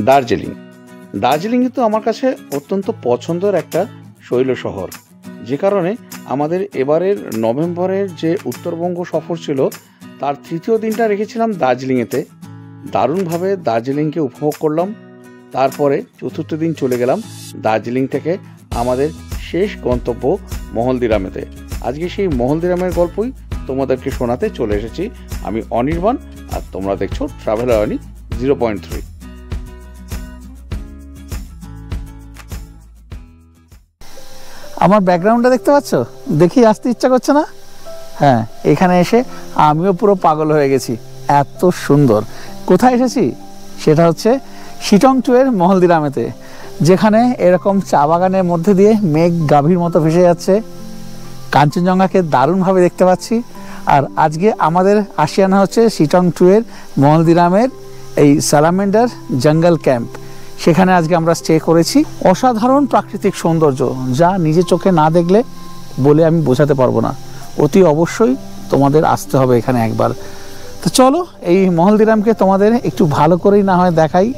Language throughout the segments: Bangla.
দার্জিলিং। দার্জিলিং কিন্তু আমার কাছে অত্যন্ত পছন্দের একটা শৈল শহর, যে কারণে আমাদের এবারের নভেম্বরের যে উত্তরবঙ্গ সফর ছিল তার তৃতীয় দিনটা রেখেছিলাম দার্জিলিংয়েতে। দারুণভাবে দার্জিলিংকে উপভোগ করলাম। তারপরে চতুর্থ দিন চলে গেলাম দার্জিলিং থেকে আমাদের শেষ গন্তব্য মহলদিরামেতে। আজকে সেই মহলদিরামের গল্পই তোমাদেরকে শোনাতে চলে এসেছি। আমি অনির্বাণ, আর তোমরা দেখছো ট্রাভেল আর্নি 0.3। আমার ব্যাকগ্রাউন্ডটা দেখতে পাচ্ছ? দেখি আসতে ইচ্ছা করছে না? হ্যাঁ, এখানে এসে আমিও পুরো পাগল হয়ে গেছি, এত সুন্দর। কোথায় এসেছি সেটা হচ্ছে শিটং-2 এর মহলদিরামেতে, যেখানে এরকম চা বাগানের মধ্যে দিয়ে মেঘ গাভীর মতো ভেসে যাচ্ছে, কাঞ্চনজঙ্ঘাকে দারুণভাবে দেখতে পাচ্ছি। আর আজকে আমাদের আশিয়ানা হচ্ছে শিটং-2 এর মহলদিরামের এই সালামেন্ডার জঙ্গল ক্যাম্প। সেখানে আজকে আমরা স্টে করেছি। অসাধারণ প্রাকৃতিক সৌন্দর্য, যা নিজে চোখে না দেখলে বলে আমি বোঝাতে পারবো না। অতি অবশ্যই তোমাদের আসতে হবে এখানে একবার। তো চলো এই মহলদিরামকে তোমাদের একটু ভালো করেই না হয় দেখাই।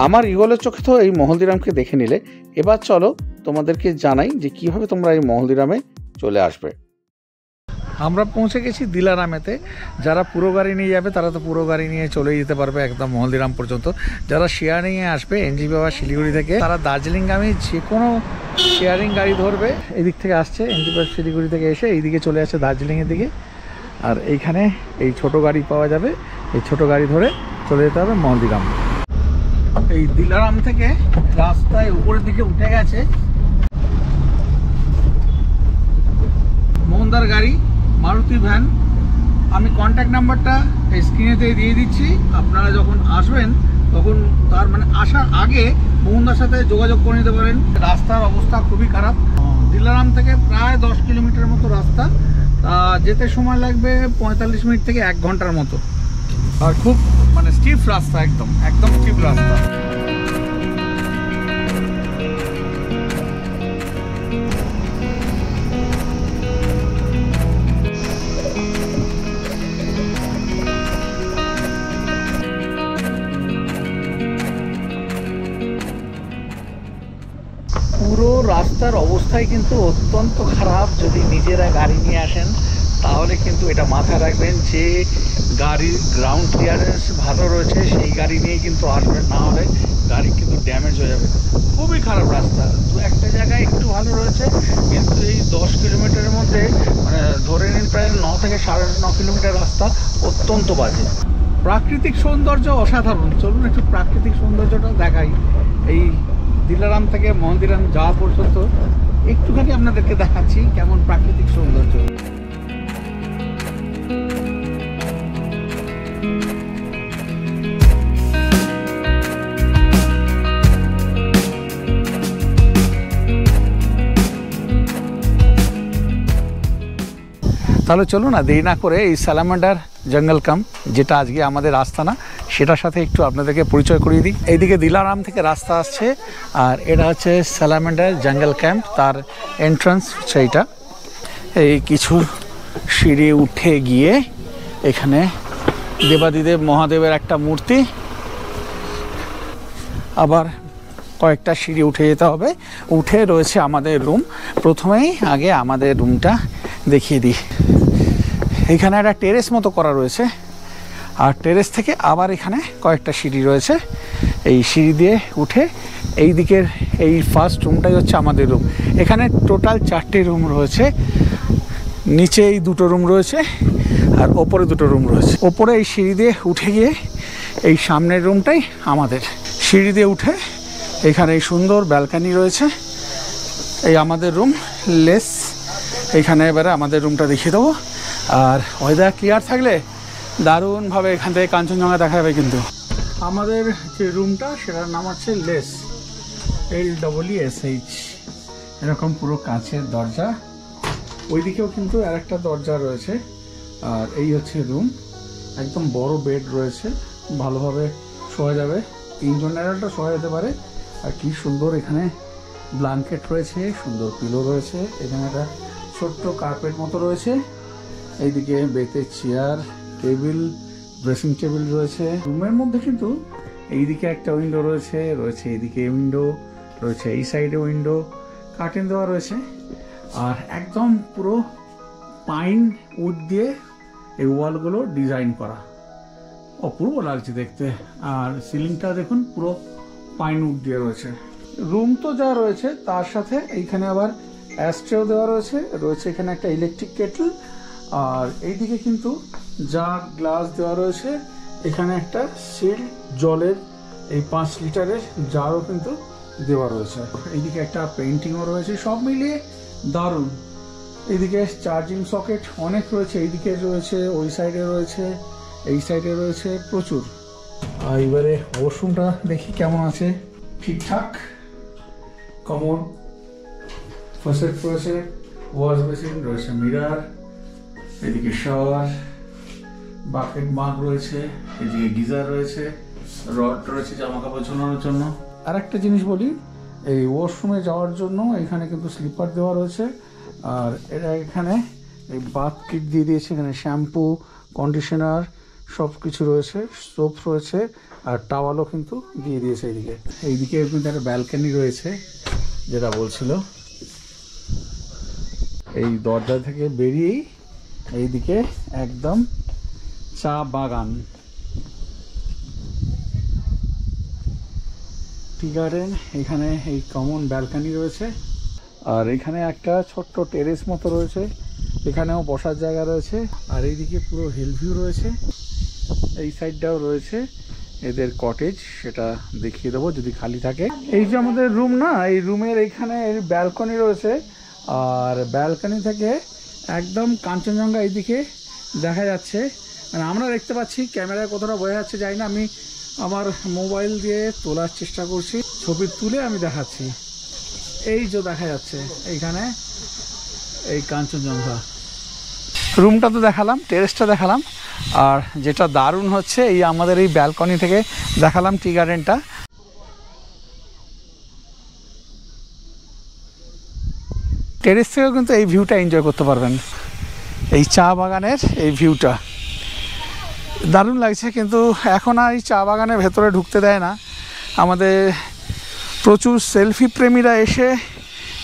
আমার ইগলের চোখে তো এই মহলদিরামকে দেখে নিলে, এবার চলো তোমাদেরকে জানাই যে কিভাবে তোমরা এই মহলদিরামে চলে আসবে। আমরা পৌঁছে গেছি দিলারামেতে। যারা পুরো গাড়ি নিয়ে যাবে তারা তো পুরো গাড়ি নিয়ে চলে যেতে পারবে একদম মহলদিরাম পর্যন্ত। যারা শেয়ারিংয়ে আসবে এনজিপি বা শিলিগুড়ি থেকে, তারা দার্জিলিংগামী যে কোনো শেয়ারিং গাড়ি ধরবে। এদিক থেকে আসছে এনজিপি শিলিগুড়ি থেকে, এসে এইদিকে চলে আসছে দার্জিলিংয়ের দিকে। আর এইখানে এই ছোট গাড়ি পাওয়া যাবে, এই ছোট গাড়ি ধরে চলে যেতে হবে মহলদিরাম। এই দিলারাম থেকে রাস্তায় উপরের দিকে উঠে গেছে মোহনদার গাড়ি, মারুতি ভ্যান। আমি কন্ট্যাক্ট নাম্বারটা স্ক্রিনেতে দিয়ে দিচ্ছি। আপনারা যখন আসবেন তখন তার মানে আসার আগে মোহনদার সাথে যোগাযোগ করে নিতে পারেন। রাস্তার অবস্থা খুবই খারাপ। দিলারাম থেকে প্রায় 10 কিলোমিটার মতো রাস্তা, যেতে সময় লাগবে 45 মিনিট থেকে 1 ঘন্টার মতো। আর খুব মানে স্টিপ রাস্তা, একদম স্টিপ রাস্তা। পুরো রাস্তার অবস্থাই কিন্তু অত্যন্ত খারাপ। যদি নিজেরা গাড়ি নিয়ে আসেন তাহলে কিন্তু এটা মাথায় রাখবেন যে গাড়ির গ্রাউন্ড ক্লিয়ারেন্স ভালো রয়েছে সেই গাড়ি নিয়ে কিন্তু আসবেন, না হলে গাড়ি কিন্তু ড্যামেজ হয়ে যাবে। খুবই খারাপ রাস্তা। তো একটা জায়গায় একটু ভালো রয়েছে, কিন্তু এই 10 কিলোমিটারের মধ্যে মানে ধরে নিন প্রায় 9 থেকে 9.5 কিলোমিটার রাস্তা অত্যন্ত বাজে। প্রাকৃতিক সৌন্দর্য অসাধারণ। চলুন একটু প্রাকৃতিক সৌন্দর্যটা দেখাই। এই দিলারাম থেকে মহলদিরাম যাওয়া পর্যন্ত একটুখানি আপনাদেরকে দেখাচ্ছি কেমন প্রাকৃতিক সৌন্দর্য। তাহলে চলুন না দেরি না করে এই সালামেন্ডার জঙ্গল ক্যাম্প, যেটা আজকে আমাদের আস্তানা, সেটার সাথে একটু আপনাদেরকে পরিচয় করিয়ে দিই। এইদিকে দিলারাম থেকে রাস্তা আসছে, আর এটা হচ্ছে স্যালামেন্ডার জঙ্গল ক্যাম্প, তার এন্ট্রান্স সেইটা। এই কিছু সিঁড়ি উঠে গিয়ে এখানে দেবাদিদেব মহাদেবের একটা মূর্তি, আবার কয়েকটা সিঁড়ি উঠে যেতে হবে। উঠে রয়েছে আমাদের রুম। প্রথমেই আগে আমাদের রুমটা দেখিয়ে দিই। এখানে একটা টেরেস মতো করা রয়েছে, আর টেরেস থেকে আবার এখানে কয়েকটা সিঁড়ি রয়েছে। এই সিঁড়ি দিয়ে উঠে এই দিকের এই ফার্স্ট রুমটাই হচ্ছে আমাদের রুম। এখানে টোটাল 4টে রুম রয়েছে। নিচে এই 2টো রুম রয়েছে, আর ওপরে 2টো রুম রয়েছে। ওপরে এই সিঁড়ি দিয়ে উঠে গিয়ে এই সামনের রুমটাই আমাদের। সিঁড়ি দিয়ে উঠে এখানে এই সুন্দর ব্যালকানি রয়েছে। এই আমাদের রুম লেস। এখানে এবারে আমাদের রুমটা দেখিয়ে দেবো। আর ওয়েদার ক্লিয়ার থাকলে দারুণভাবে এখান থেকে কাঞ্চনজঙ্ঘা দেখা যাবে। কিন্তু আমাদের যে রুমটা সেটার নাম হচ্ছে লেস, LESH। এরকম পুরো কাঁচের দরজা, ওইদিকেও কিন্তু আর একটা দরজা রয়েছে। আর এই হচ্ছে রুম, একদম বড় বেড রয়েছে, ভালোভাবে শোয়া যাবে। 3 জনেরটা শোয়া যেতে পারে। আর কি সুন্দর এখানে ব্ল্যাঙ্কেট রয়েছে, সুন্দর পিলো রয়েছে। এখানে একটা ছোট্ট কার্পেট মতো রয়েছে। এইদিকে বেতের চেয়ার, টেবিল, ড্রেসিং টেবিল রয়েছে। রুমের মধ্যে কিন্তু এইদিকে একটা উইন্ডো রয়েছে, এইদিকে উইন্ডো রয়েছে, এই সাইডে উইন্ডো, কার্টেন দেওয়া রয়েছে। আর একদম পুরো পাইন উড দিয়ে এই ওয়ালগুলো ডিজাইন করা, অপূর্ব লাগছে দেখতে। আর সিলিংটা দেখুন পুরো পাইন উড দিয়ে রয়েছে। রুম তো যা রয়েছে তার সাথে এইখানে আবার অ্যাস্ট্রেও দেওয়া রয়েছে। এখানে একটা ইলেকট্রিক কেটল। আর এইদিকে কিন্তু জাগ গ্লাস দেওয়া রয়েছে। এখানে একটা সিল জলের এই 5 লিটারের জারও কিন্তু দেওয়া রয়েছে। এইদিকে একটা পেন্টিংও রয়েছে। সব মিলিয়ে দারুণ। এইদিকে চার্জিং সকেট অনেক রয়েছে, এইদিকে রয়েছে, ওই সাইডে রয়েছে, এই সাইডে রয়েছে, প্রচুর। আর এবারে ওয়াশরুমটা দেখি কেমন আছে। ঠিকঠাক, কমোড, ফসেট রয়েছে, ওয়াশ বেসিন রয়েছে, মিরার, এদিকে শাওয়ার, বাকেট মাগ রয়েছে, এদিকে গিজার রয়েছে, রড রয়েছে জামা কাপড় ঝোলানোর জন্য। আর একটা জিনিস বলি, এই ওয়াশরুমে যাওয়ার জন্য এখানে কিন্তু স্লিপার দেওয়া রয়েছে। আর এটা এখানে এই বাথ কিট দিয়ে দিয়েছে। এখানে শ্যাম্পু, কন্ডিশনার সব কিছু রয়েছে, সোপ রয়েছে, আর টাওয়ালও কিন্তু দিয়ে দিয়েছে। এইদিকে কিন্তু একটা ব্যালকনি রয়েছে, যেটা বলছিল। এই দরজা থেকে বেরিয়েই এইদিকে একদম চা বাগান, টি গার্ডেন। এখানে এই কমন ব্যালকনি রয়েছে। আর এখানে একটা ছোট্ট টেরেস মতো রয়েছে, এখানেও বসার জায়গা রয়েছে। আর এইদিকে পুরো হিল ভিউ রয়েছে। এই সাইডটাও রয়েছে এদের কটেজ, সেটা দেখিয়ে দেবো যদি খালি থাকে। এই যে আমাদের রুম না, এই রুমের এইখানে ব্যালকনি রয়েছে। আর ব্যালকনি থেকে একদম কাঞ্চনজঙ্ঘা এইদিকে দেখা যাচ্ছে। মানে আমরা দেখতে পাচ্ছি, ক্যামেরায় কতটা বোঝা যাচ্ছে জানি না। আমি আমার মোবাইল দিয়ে তোলার চেষ্টা করছি, ছবি তুলে আমি দেখাচ্ছি। এই যে দেখা যাচ্ছে এইখানে এই কাঞ্চনজঙ্ঘা। রুমটা তো দেখালাম, টেরেসটা দেখালাম, আর যেটা দারুণ হচ্ছে এই আমাদের এই ব্যালকনি থেকে দেখালাম টি গার্ডেনটা। টেরেস থেকেও কিন্তু এই ভিউটা এনজয় করতে পারবেন। এই চা বাগানের এই ভিউটা দারুণ লাগছে। কিন্তু এখন আর এই চা বাগানের ভেতরে ঢুকতে দেয় না। আমাদের প্রচুর সেলফি প্রেমীরা এসে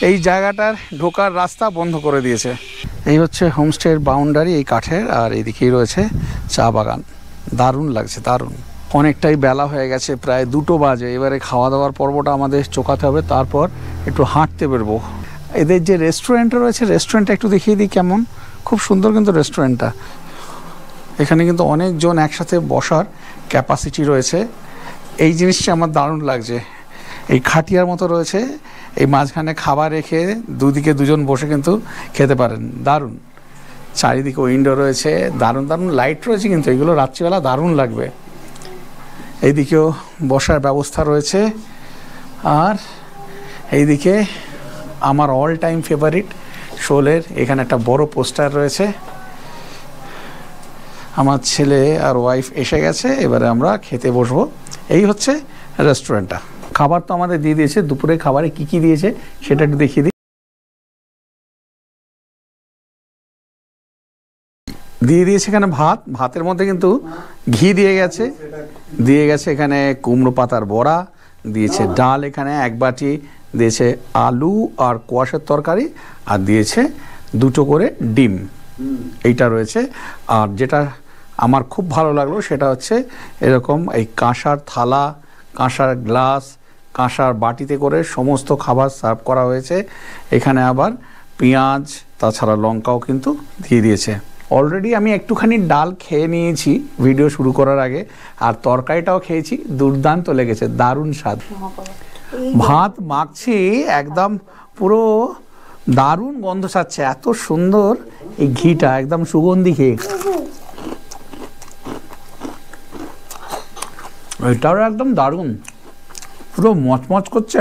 এই জায়গাটার ঢোকার রাস্তা বন্ধ করে দিয়েছে। এই হচ্ছে হোমস্টের বাউন্ডারি, এই কাঠের। আর এইদিকেই রয়েছে চা বাগান। দারুণ লাগছে, দারুণ। অনেকটাই বেলা হয়ে গেছে, প্রায় 2টো বাজে। এবারে খাওয়া দাওয়ার পর্বটা আমাদের চোকাতে হবে, তারপর একটু হাঁটতে বেরবো। এদের যে রেস্টুরেন্টটা রয়েছে, রেস্টুরেন্টটা একটু দেখিয়ে দিই কেমন। খুব সুন্দর কিন্তু রেস্টুরেন্টটা। এখানে কিন্তু অনেকজন একসাথে বসার ক্যাপাসিটি রয়েছে। এই জিনিসটা আমার দারুণ লাগছে। এই খাটিয়ার মতো রয়েছে, এই মাঝখানে খাবার রেখে দুদিকে 2জন বসে কিন্তু খেতে পারেন। দারুণ। চারিদিকে উইন্ডো রয়েছে, দারুণ দারুণ লাইট রয়েছে, কিন্তু এগুলো রাত্রিবেলা দারুণ লাগবে। এইদিকেও বসার ব্যবস্থা রয়েছে। আর এইদিকে আমার অল টাইম ফেভারিট শোলের এখানে একটা বড় পোস্টার রয়েছে। আমার ছেলে আর ওয়াইফ এসে গেছে, এবারে আমরা খেতে বসবো। এই হচ্ছে রেস্টুরেন্টটা। খাবার তো আমাদের দিয়ে দিয়েছে, দুপুরে খাবারে কি কি দিয়েছে সেটা একটু দেখিয়ে দিই। দিয়ে দিয়েছে এখানে ভাত, ভাতের মধ্যে কিন্তু ঘি দিয়ে গেছে, এখানে কুমড়ো পাতার বড়া দিয়েছে, ডাল এখানে এক বাটি দিয়েছে, আলু আর কোয়াশের তরকারি, আর দিয়েছে 2টো করে ডিম, এইটা রয়েছে। আর যেটা আমার খুব ভালো লাগলো সেটা হচ্ছে এরকম এই কাঁসার থালা, কাঁসার গ্লাস, কাঁসার বাটিতে করে সমস্ত খাবার সার্ভ করা হয়েছে। এখানে আবার পেঁয়াজ তাছাড়া লঙ্কাও কিন্তু দিয়ে দিয়েছে। অলরেডি আমি একটুখানি ডাল খেয়ে নিয়েছি ভিডিও শুরু করার আগে, আর তরকারিটাও খেয়েছি, দুর্দান্ত লেগেছে, দারুণ স্বাদ। ভাত মাখছি একদম পুরো দারুণ গন্ধ ছাড়ছে, এত সুন্দর এই ঘিটা, একদম সুগন্ধি ঘি। এটাও একদম দারুণ, পুরো মচমচ করছে,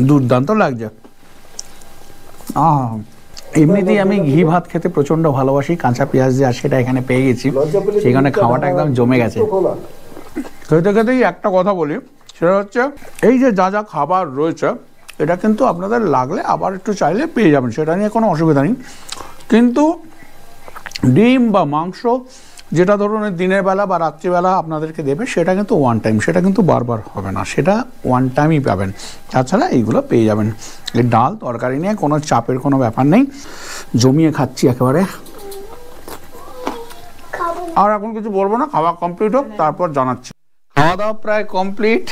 দুর্দান্ত লাগছে। এমনিতেই আমি ঘি ভাত খেতে প্রচন্ড ভালোবাসি, কাঁচা পেঁয়াজ দিয়ে, আর সেটা এখানে পেয়ে গেছি, সেখানে খাওয়াটা একদম জমে গেছে। খেতে খেতেই একটা কথা বলি, সেটা হচ্ছে এই যে যা যা খাবার রয়েছে এটা কিন্তু আপনাদের লাগলে আবার একটু চাইলে পেয়ে যাবেন, সেটা নিয়ে কোনো অসুবিধা নেই। কিন্তু ডিম বা মাংস যেটা ধরুন দিনের বেলা বা রাত্রিবেলা আপনাদেরকে দেবে সেটা কিন্তু ওয়ান টাইম, সেটা কিন্তু বারবার হবে না, সেটা ওয়ান টাইমই পাবেন। তাছাড়া এইগুলো পেয়ে যাবেন। এই ডাল তরকারি নিয়ে কোনো চাপের কোনো ব্যাপার নেই, জমিয়ে খাচ্ছি একেবারে। আর এখন কিছু বলবো না, খাওয়া কমপ্লিট হোক তারপর জানাচ্ছি। খাওয়া দাওয়া প্রায় কমপ্লিট,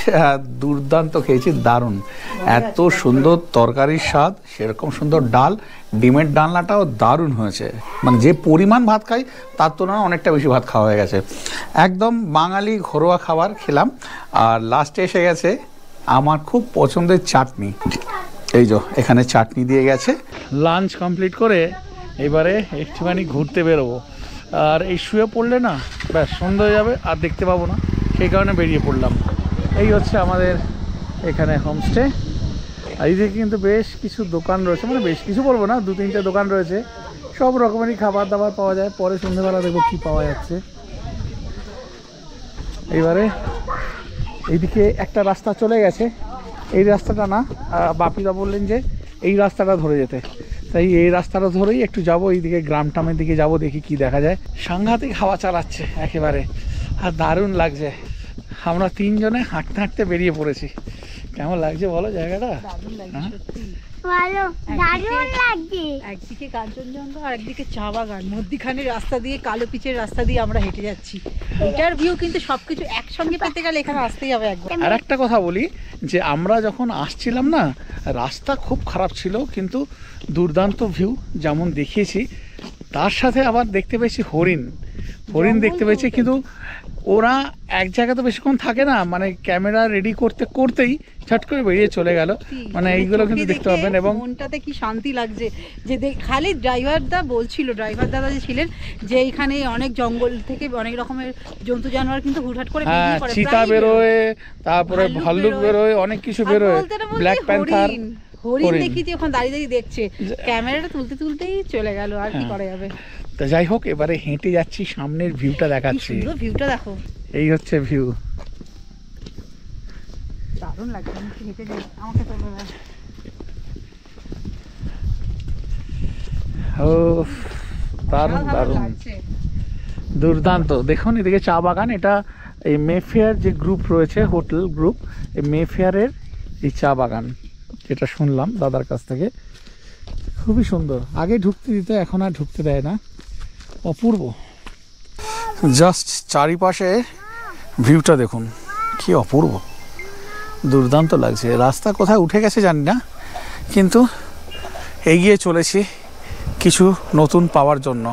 দুর্দান্ত খেয়েছি, দারুণ, এত সুন্দর তরকারির স্বাদ, সেরকম সুন্দর ডাল, ডিমের ডালনাটাও দারুণ হয়েছে, মানে যে পরিমাণ ভাত খাই তার তুলনায় অনেকটা বেশি ভাত খাওয়া হয়ে গেছে। একদম বাঙালি ঘরোয়া খাবার খেলাম। আর লাস্টে এসে গেছে আমার খুব পছন্দের চাটনি, এই যে এখানে চাটনি দিয়ে গেছে। লাঞ্চ কমপ্লিট করে এবারে একটুখানি ঘুরতে বেরোবো, আর এই শুয়ে পড়লে না ব্যাস সন্ধ্যা হয়ে যাবে আর দেখতে পাবো না, সেই কারণে বেরিয়ে পড়লাম। এই হচ্ছে আমাদের এখানে হোমস্টে। আর এইদিকে কিন্তু বেশ কিছু দোকান রয়েছে, মানে বেশ কিছু বলবো না, 2-3টে দোকান রয়েছে, সব রকমেরই খাবার দাবার পাওয়া যায়। পরে সন্ধ্যেবেলা দেখবো কি পাওয়া যাচ্ছে। এইবারে এইদিকে একটা রাস্তা চলে গেছে, এই রাস্তাটা না, বাপিদা বললেন যে এই রাস্তাটা ধরে যেতে, তাই এই রাস্তাটা ধরেই একটু যাবো, এইদিকে গ্রামটামের দিকে যাব, দেখি কি দেখা যায়। সাংঘাতিক হাওয়া চালাচ্ছে একেবারে, আর দারুণ লাগছে। আমরা 3 জনে হাঁটতে হাঁটতে বেরিয়ে পড়েছি। কেমন লাগছে বলো জায়গাটা? একদিকে কাঞ্চনজঙ্ঘা আর একদিকে চা বাগান, মধ্যিখানে রাস্তা দিয়ে, কালো পিচের রাস্তা দিয়ে আমরা হেঁটে যাচ্ছি। এটার ভিউ কিন্তু সবকিছু একসঙ্গে পেতে গেলে এখানে আসতেই হবে একবার। আর একটা কথা বলি যে আমরা যখন আসছিলাম না, রাস্তা খুব খারাপ ছিল, কিন্তু দুর্দান্ত ভিউ যেমন দেখিয়েছি, তার সাথে আবার দেখতে পেয়েছি হরিণ দেখতে পেয়েছি, কিন্তু ওরা এক জায়গাতে বেশিক্ষণ থাকে না, মানে ক্যামেরা রেডি করতে করতেই ছট করে বেরিয়ে চলে গেল, মানে এইগুলো কিন্তু দেখতে পাবেন। এবং মনটাতে কি শান্তি লাগছে যে খালি ড্রাইভার দাদা যে ছিলেন, যে এখানে অনেক জঙ্গল থেকে অনেক রকমের জন্তু জানোয়ার কিন্তু হুটহাট করে বেরিয়ে পড়ে, চিতা বেরোয়, তারপরে ভাল্লুক বেরোয়, অনেক কিছু বেরোয়, ব্ল্যাক প্যান্থার, হরিণ দেখিছি ওখানে দাঁড়িয়ে দাঁড়িয়ে দেখছে, ক্যামেরাটা তুলতে তুলতেই চলে গেল, আর কি করা যাবে। তো যাই হোক, এবারে হেঁটে যাচ্ছি, সামনের ভিউটা দেখাচ্ছি। ভিউটা দেখো, এই হচ্ছে ভিউ, দারুণ লাগছে। হেঁটে যাই, আমাকে চলে যাবে। ও দারুণ দারুণ, দুর্দান্ত। দেখুন এদিকে চা বাগান, এটা এই মেফেয়ার যে গ্রুপ রয়েছে, হোটেল গ্রুপ, এই মেফেয়ারের এই চা বাগান, যেটা শুনলাম দাদার কাছ থেকে, খুবই সুন্দর। আগে ঢুকতে দিত, এখন আর ঢুকতে দেয় না, অপূর্ব। জাস্ট চারিপাশে ভিউটা দেখুন, কি অপূর্ব, দুর্দান্ত লাগছে। রাস্তা কোথায় উঠে গেছে জানি না, কিন্তু এগিয়ে চলেছি কিছু নতুন পাওয়ার জন্য।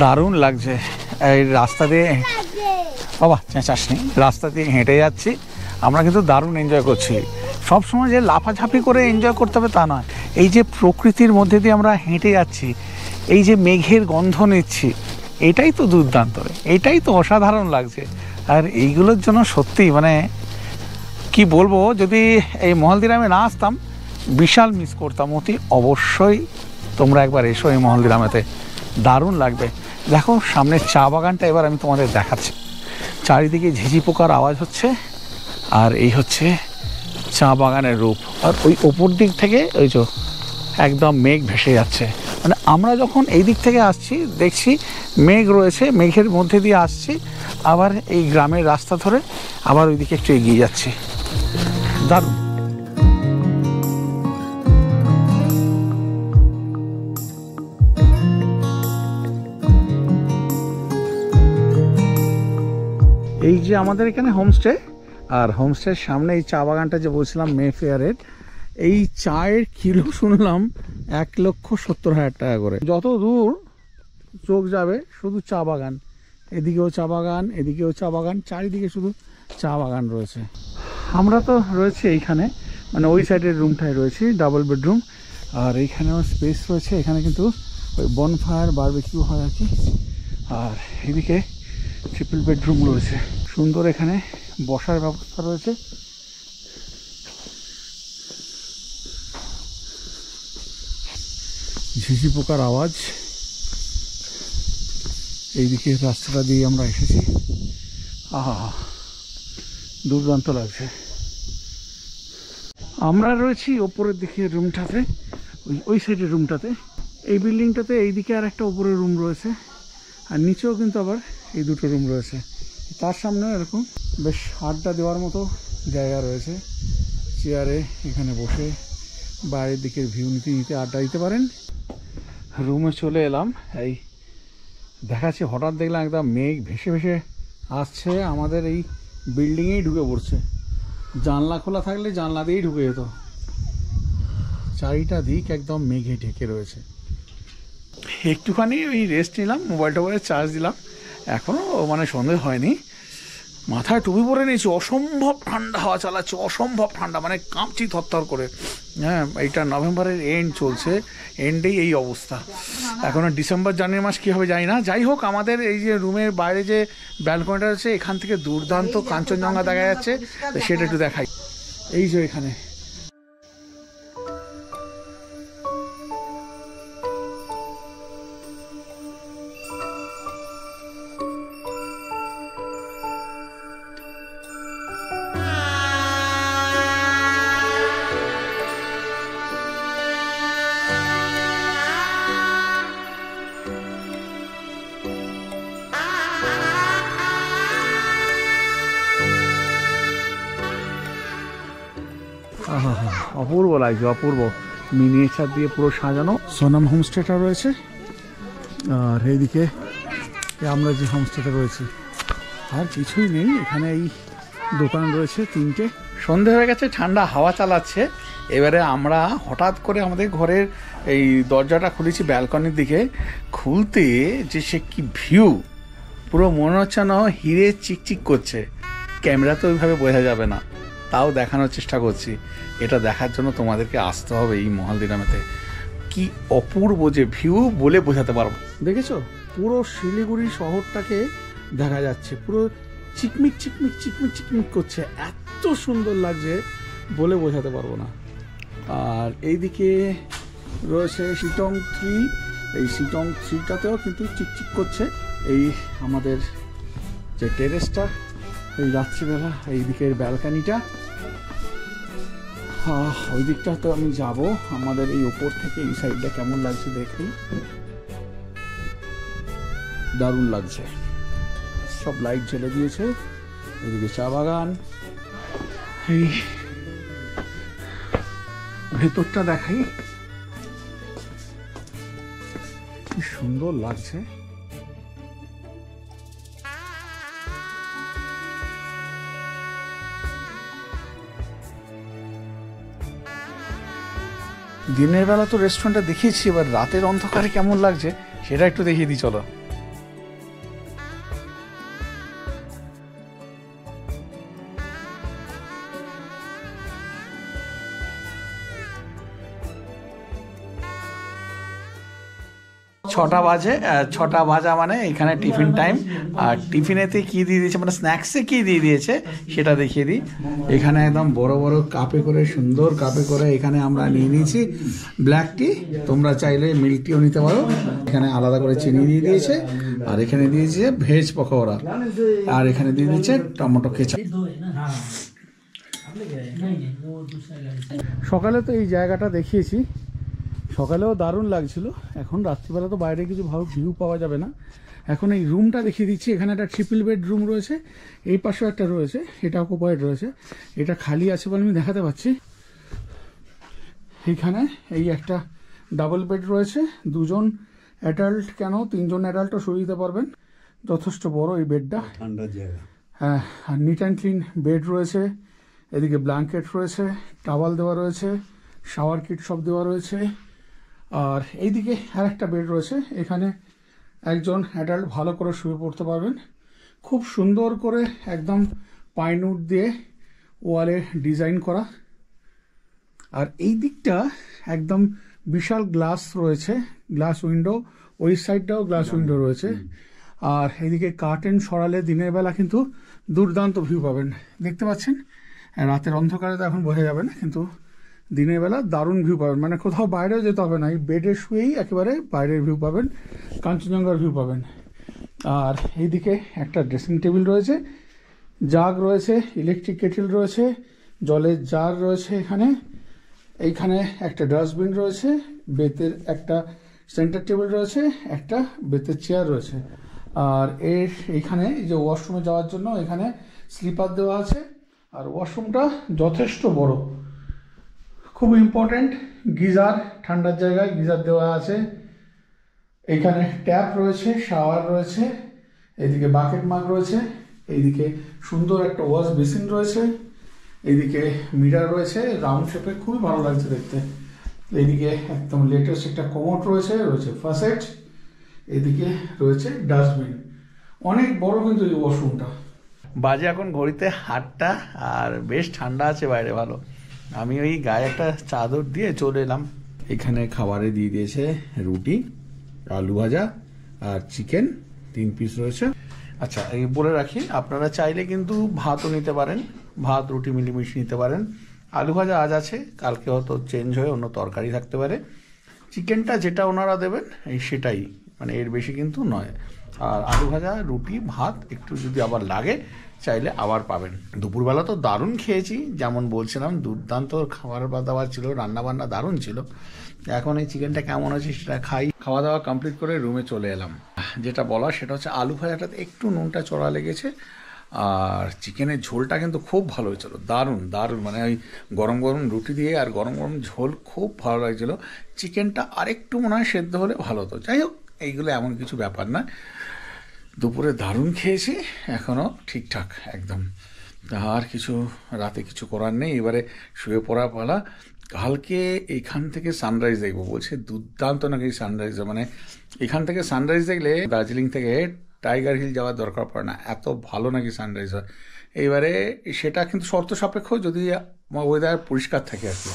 দারুণ লাগছে এই রাস্তা দিয়ে। বাবা চেঁচাসনি, রাস্তা দিয়ে হেঁটে যাচ্ছি আমরা, কিন্তু দারুণ এনজয় করছি। সব সময় যে লাফাঝাপি করে এনজয় করতে হবে তা নয়, এই যে প্রকৃতির মধ্যে দিয়ে আমরা হেঁটে যাচ্ছি, এই যে মেঘের গন্ধ নিচ্ছি, এটাই তো দুর্দান্ত, এটাই তো অসাধারণ লাগছে। আর এইগুলোর জন্য সত্যি মানে কি বলবো, যদি এই মহলদিরামে না আসতাম বিশাল মিস করতাম। অতি অবশ্যই তোমরা একবার এসো এই মহলদিরামেতে, দারুণ লাগবে। দেখো সামনের চা বাগানটা এবার আমি তোমাদের দেখাচ্ছি। চারিদিকে ঝিঝি পোকার আওয়াজ হচ্ছে, আর এই হচ্ছে চা বাগানের রূপ। আর ওই ওপর দিক থেকে ওই যে একদম মেঘ ভেসে যাচ্ছে, মানে আমরা যখন এই দিক থেকে আসছি দেখছি মেঘ রয়েছে, মেঘের মধ্যে দিয়ে আসছি, আবার এই গ্রামের রাস্তা ধরে আবার ওইদিকে একটু এগিয়ে যাচ্ছি। দারুণ। এই যে আমাদের এখানে হোমস্টে, আর হোমস্টের সামনে এই চা বাগানটা যে বলছিলাম মেফেয়ারের, এই চায়ের কিলো শুনলাম 1,70,000 টাকা করে। যত দূর চোখ যাবে শুধু চা বাগান, এদিকেও চা বাগান, এদিকেও চা বাগান, চারিদিকে শুধু চা বাগান রয়েছে। আমরা তো রয়েছে এইখানে, মানে ওই সাইডের রুমটায় রয়েছি, ডাবল বেডরুম। আর এইখানেও স্পেস রয়েছে, এখানে কিন্তু ওই বনফায়ার বারবিকিউ হয় আর কি। আর এদিকে ট্রিপল বেডরুম রয়েছে, সুন্দর এখানে বসার ব্যবস্থা রয়েছে। ঝিঝি পোকার আওয়াজ, এইদিকে রাস্তাটা দিয়ে আমরা এসেছি। আহা দুর্দান্ত লাগছে। আমরা রয়েছি ওপরের দিকে রুমটাতে, ওই সাইডের রুমটাতে। এই বিল্ডিংটাতে এইদিকে আর একটা ওপরের রুম রয়েছে, আর নিচেও কিন্তু আবার এই দুটো রুম রয়েছে। তার সামনে এরকম বেশ আড্ডা দেওয়ার মতো জায়গা রয়েছে, চেয়ারে এখানে বসে বাইরের দিকের ভিউ নিতে নিতে আড্ডা দিতে পারেন। রুমে চলে এলাম, এই দেখাচ্ছি, হঠাৎ দেখলাম একদম মেঘ ভেসে ভেসে আসছে, আমাদের এই বিল্ডিংয়েই ঢুকে পড়ছে। জানলা খোলা থাকলে জানলা দিয়েই ঢুকে যেত। চারিটা দিক একদম মেঘে ঢেকে রয়েছে। একটুখানি ওই রেস্ট নিলাম, মোবাইলটা চার্জ দিলাম, এখনও মানে সন্ধে হয়নি। মাথায় টুপি পরে নিয়েছি, অসম্ভব ঠান্ডা হাওয়া চালাচ্ছে, অসম্ভব ঠান্ডা, মানে কাঁপছি থরথর করে। হ্যাঁ, এইটা নভেম্বরের এন্ড চলছে, এন্ডেই এই অবস্থা। এখনও ডিসেম্বর জানুয়ারি মাস কী হবে জানি না। যাই হোক, আমাদের এই যে রুমের বাইরে যে ব্যালকনিটা আছে, এখান থেকে দুর্দান্ত কাঞ্চনজঙ্ঘা দেখা যাচ্ছে, সেটা একটু দেখাই। এই যে এখানে অপূর্ব লাগছে, অপূর্ব মিনিয়েচার দিয়ে পুরো সাজানো সোনাম হোমস্টেটা রয়েছে। আর এইদিকে আমরা যে হোমস্টেটা রয়েছি, আর কিছুই নেই এখানে, এই দোকান রয়েছে তিনটে। সন্ধে হয়ে গেছে, ঠান্ডা হাওয়া চালাচ্ছে। এবারে আমরা হঠাৎ করে আমাদের ঘরের এই দরজাটা খুলেছি ব্যালকনির দিকে, খুলতে যে সে কি ভিউ, পুরো মনে হচ্ছে না হিরে চিকচিক করছে। ক্যামেরা তো ওইভাবে বোঝা যাবে না, তাও দেখানোর চেষ্টা করছি। এটা দেখার জন্য তোমাদেরকে আসতে হবে এই মহলদিরামেতে। কি অপূর্ব যে ভিউ, বলে বোঝাতে পারবো। দেখেছো, পুরো শিলিগুড়ি শহরটাকে দেখা যাচ্ছে, পুরো চিকমিক চিকমিক চিকমিক চিকমিক করছে, এত সুন্দর লাগছে বলে বোঝাতে পারবো না। আর এইদিকে রয়েছে শিটং 3, এই শিটং 3টাতেও কিন্তু চিকচিক করছে। এই আমাদের যে টেরেসটা, এই রাত্রিবেলা এই দিকের ব্যালকানিটা, ওই দিকটা তো আমি যাব। আমাদের এই উপর থেকে এই সাইডটা কেমন লাগছে দেখি, দারুণ লাগছে। সব লাইট জ্বেলে দিয়েছে, এদিকে চা বাগান, এই ভেতরটা দেখাই, কি সুন্দর লাগছে। দিনের বেলা তো রেস্টুরেন্টটা দেখিয়েছি, এবার রাতের অন্ধকারে কেমন লাগছে সেটা একটু দেখিয়ে দিই চলো। 6টা বাজে, 6টা বাজা মানে এখানে টিফিন টাইম। আর টিফিনেতে কি দিয়ে দিয়েছে মানে স্ন্যাক্সে কি দিয়ে দিয়েছে সেটা দেখিয়ে দিই। এখানে একদম বড় বড় কাপে করে, সুন্দর কাপে করে এখানে আমরা নিয়ে নিয়েছি ব্ল্যাক টি। তোমরা চাইলে মিল্ক টিও নিতে পারো। এখানে আলাদা করে চিনি দিয়ে দিয়েছে, আর এখানে দিয়েছে ভেজ পকোড়া, আর এখানে দিয়ে দিয়েছে টমেটো কেচাপ। সকালে তো এই জায়গাটা দেখিয়েছি, সকালেও দারুণ লাগছিল। এখন রাত্রিবেলা তো বাইরে কিছু ভালো ভিউ পাওয়া যাবে না। এখন এই রুমটা দেখিয়ে দিচ্ছি। এখানে একটা ট্রিপল বেড রুম রয়েছে, এই পাশেও একটা রয়েছে, এটা অকুপাইড রয়েছে। এটা খালি আছে বলে আমি দেখাতে পাচ্ছি। এইখানে এই একটা ডাবল বেড রয়েছে, 2জন অ্যাডাল্ট, কেন 3জন অ্যাডাল্টও শুয়ে দিতে পারবেন, যথেষ্ট বড় এই বেডটা, ঠান্ডার জায়গা। হ্যাঁ, আর নিট অ্যান্ড ক্লিন বেড রয়েছে। এদিকে ব্ল্যাঙ্কেট রয়েছে, টাওয়াল দেওয়া রয়েছে, শাওয়ার কিট সব দেওয়া রয়েছে। আর এইদিকে আর একটা বেড রয়েছে, এখানে একজন অ্যাডাল্ট ভালো করে শুয়ে পড়তে পারবেন। খুব সুন্দর করে একদম পাইনউড দিয়ে ওয়ালে ডিজাইন করা। আর এই দিকটা একদম বিশাল গ্লাস রয়েছে, গ্লাস উইন্ডো, ওই সাইডটাও গ্লাস উইন্ডো রয়েছে। আর এইদিকে কার্টেন সরালে দিনের বেলা কিন্তু দুর্দান্ত ভিউ পাবেন। দেখতে পাচ্ছেন, রাতের অন্ধকারে তো এখন বোঝা যাবে না, কিন্তু দিনের বেলা দারুণ ভিউ পাবেন। মানে কোথাও বাইরেও যেতে হবে না, এই বেডে শুয়েই একেবারে বাইরের ভিউ পাবেন, কাঞ্চনজঙ্ঘার ভিউ পাবেন। আর এইদিকে একটা ড্রেসিং টেবিল রয়েছে, জাগ রয়েছে, ইলেকট্রিক কেটেল রয়েছে, জলের জার রয়েছে এখানে। এইখানে একটা ডাস্টবিন রয়েছে, বেতের একটা সেন্টার টেবিল রয়েছে, একটা বেতের চেয়ার রয়েছে। আর এইখানে যে ওয়াশরুমে যাওয়ার জন্য এখানে স্লিপার দেওয়া আছে। আর ওয়াশরুমটা যথেষ্ট বড়, খুব ইম্পর্টেন্ট। গিজার, ঠান্ডার জায়গায় গিজার দেওয়া আছে। এখানে ট্যাপ রয়েছে, শাওয়ার রয়েছে, এইদিকে বাকেট মাগ রয়েছে, এইদিকে সুন্দর একটা ওয়াশ বেসিন রয়েছে, এইদিকে মিরার রয়েছে রাউন্ড শেপে, খুবই ভালো লাগছে দেখতে। এইদিকে একদম লেটেস্ট একটা কোমোড রয়েছে, রয়েছে ফাসেট, এদিকে রয়েছে ডাস্টবিন। অনেক বড় কিন্তু এই ওয়াশরুমটা। বাজে এখন ঘড়িতে 8টা, আর বেশ ঠান্ডা আছে বাইরে, ভালো। আমি ওই গায়ে একটা চাদর দিয়ে চলে এলাম। এখানে খাবারে দিয়ে দিয়েছে রুটি, আলু ভাজা আর চিকেন 3 পিস রয়েছে। আচ্ছা, এই বলে রাখি, আপনারা চাইলে কিন্তু ভাতও নিতে পারেন, ভাত রুটি মিলিমিশি নিতে পারেন। আলু ভাজা আজ আছে, কালকে হয়তো চেঞ্জ হয়ে অন্য তরকারি থাকতে পারে। চিকেনটা যেটা ওনারা দেবেন সেটাই, মানে এর বেশি কিন্তু নয়। আর আলু ভাজা, রুটি, ভাত একটু যদি আবার লাগে চাইলে আবার পাবেন। দুপুরবেলা তো দারুণ খেয়েছি, যেমন বলছিলাম দুর্দান্ত খাবার দাবার ছিল, রান্নাবান্না দারুণ ছিল। এখন এই চিকেনটা কেমন আছে সেটা খাই। খাওয়া দাওয়া কমপ্লিট করে রুমে চলে এলাম। যেটা বলা সেটা হচ্ছে আলু ভাজাটাতে একটু নুনটা চড়া লেগেছে, আর চিকেনের ঝোলটা কিন্তু খুব ভালো হয়েছিল, দারুণ দারুণ। মানে ওই গরম গরম রুটি দিয়ে আর গরম গরম ঝোল খুব ভালো লাগছিলো। চিকেনটা আরেকটু মনে হয় সেদ্ধ হলে ভালো হতো। যাই হোক, এইগুলো এমন কিছু ব্যাপার না। দুপুরে দারুণ খেয়েছি, এখনও ঠিকঠাক একদম। আর কিছু রাতে কিছু করার নেই, এবারে শুয়ে পড়া পালা। কালকে এখান থেকে সানরাইজ দেখবো বলছে, দুর্দান্ত নাকি সানরাইজ। মানে এখান থেকে সানরাইজ দেখলে দার্জিলিং থেকে টাইগার হিল যাওয়ার দরকার পড়ে না, এত ভালো নাকি সানরাইজ হয়। এবারে সেটা কিন্তু শর্ত সাপেক্ষ, যদি ওয়েদার পরিষ্কার থাকে আর কি।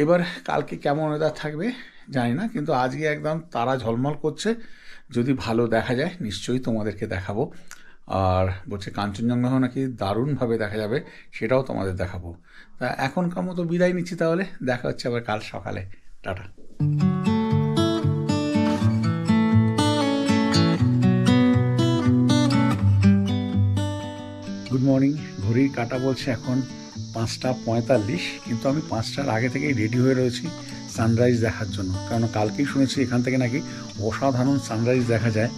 এবার কালকে কেমন ওয়েদার থাকবে জানি না, কিন্তু আজকে একদম তারা ঝলমল করছে। যদি ভালো দেখা যায় নিশ্চয়ই তোমাদেরকে দেখাবো। আর বলছে কাঞ্চনজঙ্ঘাও নাকি দারুণভাবে দেখা যাবে, সেটাও তোমাদের দেখাবো। তা এখনকার মতো বিদায় নিচ্ছি, তাহলে দেখা হচ্ছে আবার কাল সকালে। টাটা। Good morning. ঘড়ির কাঁটা বলছে এখন 5:45, কিন্তু আমি 5টার আগে থেকেই রেডি হয়ে রয়েছি সানরাইজ দেখার জন্য। কারণ কালকেই শুনেছি এখান থেকে নাকি অসাধারণ সানরাইজ দেখা যায়।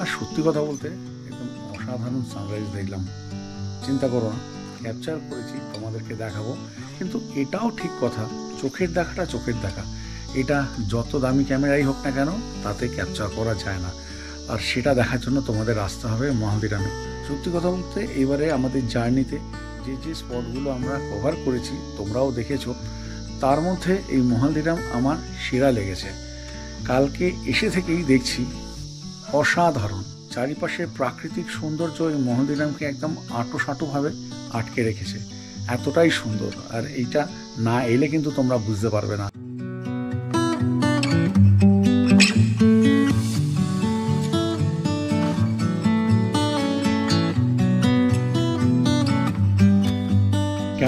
আর সত্যি কথা বলতে একদম অসাধারণ সানরাইজ দেখলাম। চিন্তা করো না, ক্যাপচার করেছি, তোমাদেরকে দেখাবো। কিন্তু এটাও ঠিক কথা, চোখের দেখাটা চোখের দেখা। এটা যত দামি ক্যামেরাই হোক না কেন, তাতে ক্যাপচার করা যায় না। আর সেটা দেখার জন্য তোমাদের আসতে হবে মহালদিরামে। সত্যি কথা বলতে এবারে আমাদের জার্নিতে যে যে স্পটগুলো আমরা কভার করেছি, তোমরাও দেখেছো, তার মধ্যে এই মহালদিরাম আমার সেরা লেগেছে। কালকে এসে থেকেই দেখছি অসাধারণ চারিপাশে প্রাকৃতিক সৌন্দর্য এই মহালদিরামকে একদম আঁটোসাঁটোভাবে আটকে রেখেছে। এতটাই সুন্দর, আর এইটা না এলে কিন্তু তোমরা বুঝতে পারবে না।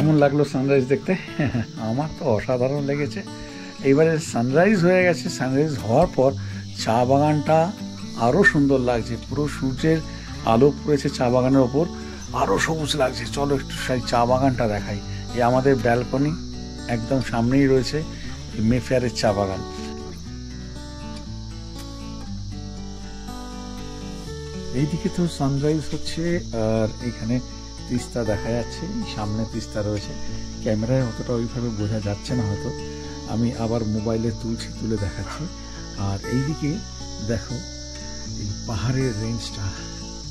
কেমন লাগলো সানরাইজ দেখতে? আমার তো অসাধারণ লেগেছে। এইবারে সানরাইজ হয়ে গেছে, সানরাইজ হওয়ার পর চা বাগানটা আরও সুন্দর লাগছে, পুরো সূর্যের আলো পড়েছে চা বাগানের ওপর, আরও সবুজ লাগছে। চলো একটু সেই চা বাগানটা দেখাই। এই আমাদের ব্যালকনি একদম সামনেই রয়েছে মেফেয়ারের চা বাগান। এইদিকে তো সানরাইজ হচ্ছে, আর এখানে তিস্তা দেখা যাচ্ছে, সামনে তিস্তা রয়েছে। ক্যামেরায় অতটা ওইভাবে বোঝা যাচ্ছে না হয়তো, আমি আবার মোবাইলে তুলে দেখাচ্ছি। আর এইদিকে দেখো এই পাহাড়ের রেঞ্জটা,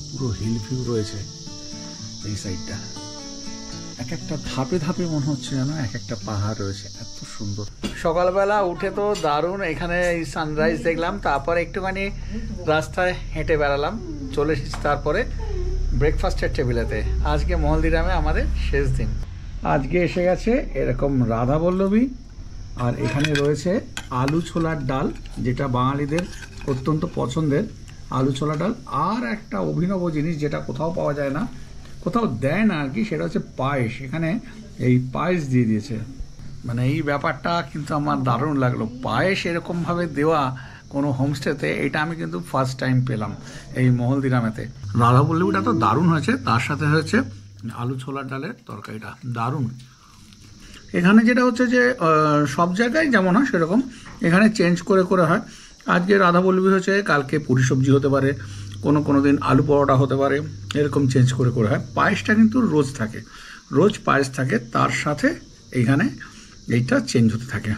পুরো হিল ভিউ রয়েছে এই সাইডটা। এক একটা ধাপে ধাপে মনে হচ্ছে যেন এক একটা পাহাড় রয়েছে, এত সুন্দর। সকালবেলা উঠে তো দারুণ এখানে এই সানরাইজ দেখলাম, তারপরে একটুখানি রাস্তায় হেঁটে বেড়ালাম, চলে এসেছি তারপরে ব্রেকফাস্টের টেবিলেতে। আজকে মহলদিরামে আমাদের শেষ দিন। আজকে এসে গেছে এরকম রাধাবল্লভী, আর এখানে রয়েছে আলু ছোলার ডাল, যেটা বাঙালিদের অত্যন্ত পছন্দের আলু ছোলা ডাল। আর একটা অভিনব জিনিস যেটা কোথাও পাওয়া যায় না, কোথাও দেয় না আর কি, সেটা হচ্ছে পায়েস। এখানে এই পায়েস দিয়ে দিয়েছে, মানে এই ব্যাপারটা কিন্তু আমার দারুণ লাগলো। পায়েস এরকমভাবে দেওয়া কোনো হোমস্টেতে, এটা আমি কিন্তু ফার্স্ট টাইম পেলাম এই মহলদিরামেতে। রাধাবল্লভীটা তো দারুণ হয়েছে, তার সাথে হয়েছে আলু ছোলার ডালের তরকারিটা দারুণ। এখানে যেটা হচ্ছে যে সব জায়গায় যেমন হয় সেরকম এখানে চেঞ্জ করে করে হয়। আজকে রাধাবল্লভী হচ্ছে, কালকে পুরি সবজি হতে পারে, কোনো দিন আলু পরোটা হতে পারে, এরকম চেঞ্জ করে করে হয়। পায়েসটা কিন্তু রোজ থাকে, রোজ পায়েস থাকে, তার সাথে এইখানে এইটা চেঞ্জ হতে থাকে।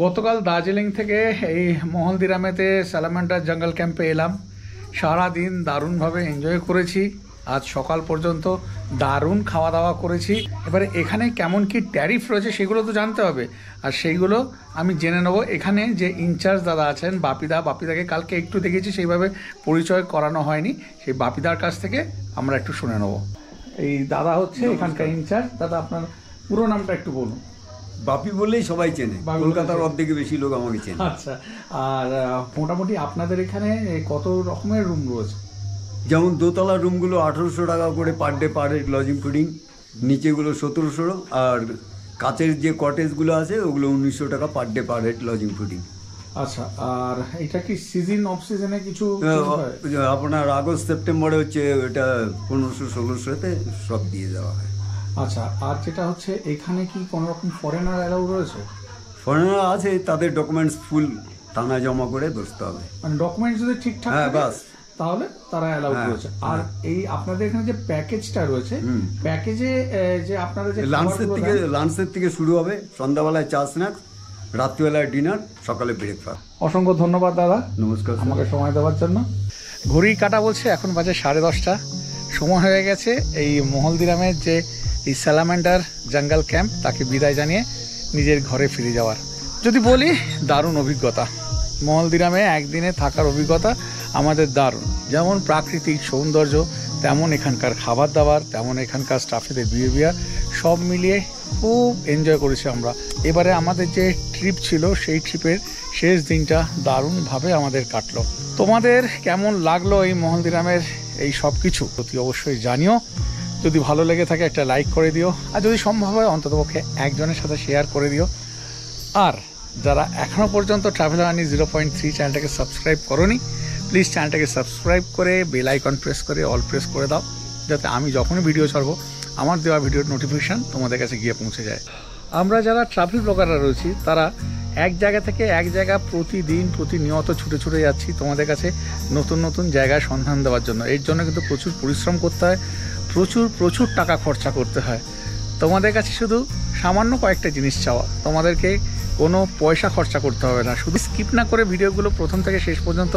গতকাল দার্জিলিং থেকে এই মহলদিরামেতে স্যালামান্ডার জঙ্গল ক্যাম্পে এলাম। সারাদিন দারুণভাবে এনজয় করেছি, আজ সকাল পর্যন্ত দারুণ খাওয়া দাওয়া করেছি। এবারে এখানে কেমন কি ট্যারিফ রয়েছে সেগুলো তো জানতে হবে, আর সেইগুলো আমি জেনে নেবো। এখানে যে ইনচার্জ দাদা আছেন বাপিদাকে কালকে একটু দেখেছি, সেইভাবে পরিচয় করানো হয়নি, সেই বাপিদার কাছ থেকে আমরা একটু শুনে নেবো। এই দাদা হচ্ছে এখানকার ইনচার্জ। দাদা আপনার পুরো নামটা একটু বলুন। বাপি বললেই সবাই চেনে, কলকাতার অর্ধেকে বেশি লোক আমাকে চেনে। আচ্ছা, আর মোটামুটি আপনাদের এখানে কত রকমের রুম রয়েছে? যেমন দোতলা রুমগুলো 1800 টাকা করে per day per head lodging fooding, নিচেগুলো 1700, আর কাচের যে কটেজগুলো আছে ওগুলো 1900 টাকা per day per head lodging fooding. আচ্ছা, আর এটা কি সিজন অফ সিজনে কিছু আপনার আগস্ট সেপ্টেম্বরে হচ্ছে এটা 1500-1600-তে সব দিয়ে দেওয়া হয়। আচ্ছা, আর যেটা হচ্ছে এখানে কি কোনো রকম ফরেনার অ্যালাউ রয়েছে? ফরেনার আছে, তাদের ডকুমেন্টস ফুল থানায় জমা করে বসতে হবে, মানে ডকুমেন্টস যদি ঠিকঠাক হ্যাঁ বাস, তাহলে তারা অ্যালাউ রয়েছে। আর এই আপনাদের এখানে যে প্যাকেজটা রয়েছে, প্যাকেজে যে আপনারা যে লাঞ্চের থেকে শুরু হবে, সন্ধ্যাবেলায় চা স্ন্যাক্স, রাত্রিবেলায় ডিনার, সকালে ব্রেকফাস্ট। অসংখ্য ধন্যবাদ দাদা, নমস্কার আমাকে সময় দেওয়ার জন্য। ঘড়ি কাটা বলছে এখন বাজে 10:30, সময় হয়ে গেছে এই মহলদিরামের যে এই স্যালামান্ডার জঙ্গল ক্যাম্প তাকে বিদায় জানিয়ে নিজের ঘরে ফিরে যাওয়ার। যদি বলি দারুণ অভিজ্ঞতা, মহলদিরামে একদিনে থাকার অভিজ্ঞতা আমাদের দারুণ। যেমন প্রাকৃতিক সৌন্দর্য, তেমন এখানকার খাবার দাবার, তেমন এখানকার স্টাফেদের বিহেভিয়ার, সব মিলিয়ে খুব এনজয় করেছি আমরা। এবারে আমাদের যে ট্রিপ ছিল সেই ট্রিপের শেষ দিনটা দারুণভাবে আমাদের কাটলো। তোমাদের কেমন লাগলো এই মহলদিরামের এই সব কিছু অতি অবশ্যই জানিও। যদি ভালো লেগে থাকে একটা লাইক করে দিও, আর যদি সম্ভব হয় অন্ততপক্ষে একজনের সাথে শেয়ার করে দিও। আর যারা এখনও পর্যন্ত ট্রাভেল জার্নি 0.3 চ্যানেলটাকে সাবস্ক্রাইব করোনি, প্লিজ চ্যানেলটাকে সাবস্ক্রাইব করে বেল আইকন প্রেস করে অল প্রেস করে দাও, যাতে আমি যখনই ভিডিও ছাড়বো আমার দেওয়া ভিডিওর নোটিফিকেশান তোমাদের কাছে গিয়ে পৌঁছে যায়। আমরা যারা ট্রাভেল ব্লগাররা রয়েছি তারা এক জায়গা থেকে এক জায়গা প্রতিনিয়ত ছুটে যাচ্ছি তোমাদের কাছে নতুন নতুন জায়গায় সন্ধান দেওয়ার জন্য। এর জন্য কিন্তু প্রচুর পরিশ্রম করতে হয়, প্রচুর টাকা খরচা করতে হয়। তোমাদের কাছে শুধু সামান্য কয়েকটা জিনিস চাওয়া, তোমাদেরকে কোনো পয়সা খরচা করতে হবে না, শুধু স্কিপ না করে ভিডিওগুলো প্রথম থেকে শেষ পর্যন্ত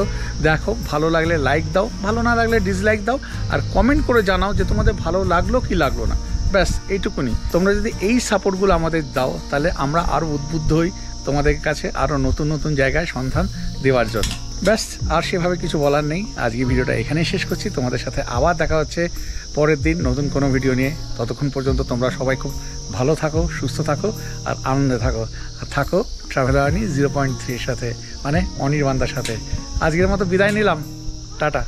দেখো। ভালো লাগলে লাইক দাও, ভালো না লাগলে ডিসলাইক দাও, আর কমেন্ট করে জানাও যে তোমাদের ভালো লাগলো কি লাগলো না। ব্যাস এইটুকুনি। তোমরা যদি এই সাপোর্টগুলো আমাদের দাও তাহলে আমরা আরও উদ্বুদ্ধ হই তোমাদের কাছে আরও নতুন নতুন জায়গায় সন্ধান দেওয়ার জন্য। ব্যাস, আর সেভাবে কিছু বলার নেই। আজকে ভিডিওটা এখানেই শেষ করছি। তোমাদের সাথে আবার দেখা হচ্ছে পরের দিন নতুন কোনো ভিডিও নিয়ে। ততক্ষণ পর্যন্ত তোমরা সবাই খুব ভালো থাকো, সুস্থ থাকো, আর আনন্দে থাকো। আর থাকো ট্রাভেল জার্নি 0.3 এর সাথে, মানে অনির্বাণদার সাথে। আজকের মতো বিদায় নিলাম, টাটা।